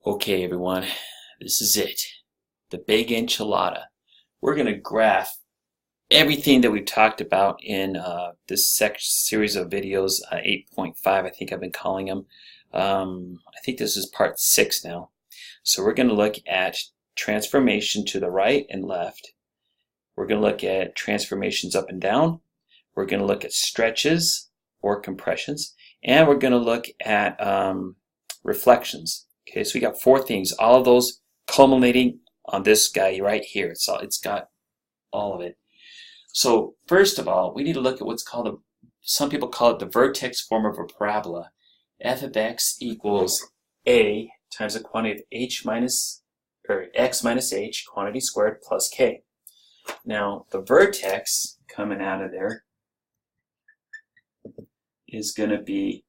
Okay, everyone, this is it. The big enchilada. We're going to graph everything that we've talked about in this series of videos, 8.5, I think I've been calling them. I think this is part 6 now. So we're going to look at transformation to the right and left. We're going to look at transformations up and down. We're going to look at stretches or compressions. And we're going to look at reflections. Okay, so we got 4 things, all of those culminating on this guy right here. It's got all of it. So first of all, we need to look at what's called some people call it the vertex form of a parabola. F of x equals a times the quantity of x minus h, quantity squared, plus k. Now the vertex coming out of there is going to be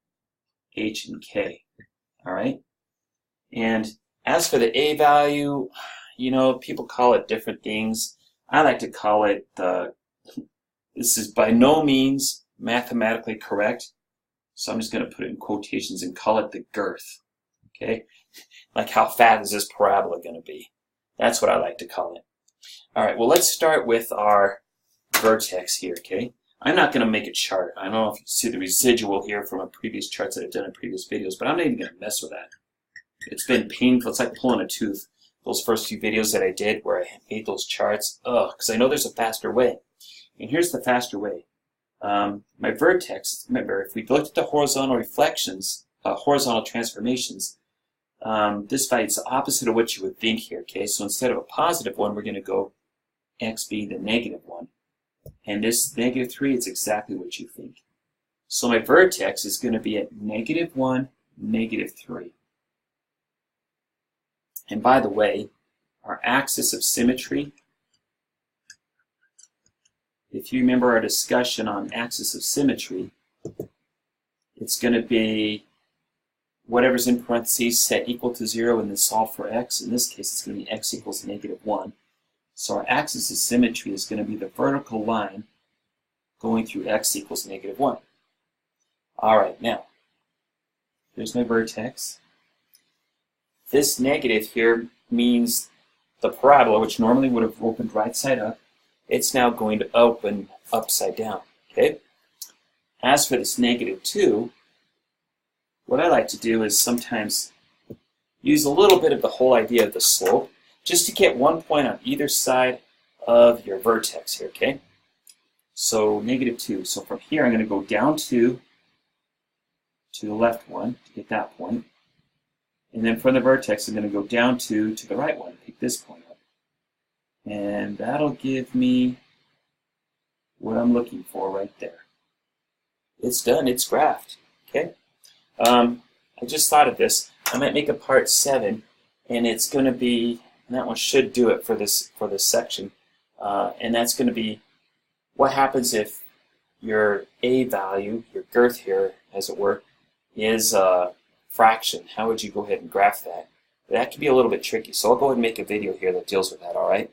h and k. All right. And as for the a value, you know, people call it different things. I like to call it this is by no means mathematically correct, so I'm just going to put it in quotations and call it the girth. Okay? Like, how fat is this parabola going to be? That's what I like to call it. All right, well, let's start with our vertex here, okay? I'm not going to make a chart. I don't know if you see the residual here from a previous charts that I've done in previous videos, but I'm not even going to mess with that. It's been painful. It's like pulling a tooth. Those first few videos that I did where I made those charts, because I know there's a faster way. And here's the faster way. My vertex, remember, if we looked at the horizontal reflections, horizontal transformations, this value is the opposite of what you would think here, okay? So instead of a positive 1, we're going to go x being the negative 1. And this negative 3 is exactly what you think. So my vertex is going to be at negative 1, negative 3. And by the way, our axis of symmetry, if you remember our discussion on axis of symmetry, it's going to be whatever's in parentheses set equal to 0 and then solve for x. In this case, it's going to be x equals negative 1. So our axis of symmetry is going to be the vertical line going through x equals negative 1. All right, now, here's my vertex. This negative here means the parabola, which normally would have opened right side up, it's now going to open upside down, okay? As for this negative 2, what I like to do is sometimes use a little bit of the whole idea of the slope, just to get one point on either side of your vertex here, okay? So negative 2. So from here, I'm going to go down 2 to the left one to get that point. And then from the vertex, I'm going to go down 2 to the right one, pick this point up. And that'll give me what I'm looking for right there. It's done. It's graphed. Okay? I just thought of this. I might make a part 7, and it's going to be, and that one should do it for this section, and that's going to be what happens if your a value, your girth here, as it were, is fraction. How would you go ahead and graph that? That can be a little bit tricky, so I'll go ahead and make a video here that deals with that, all right?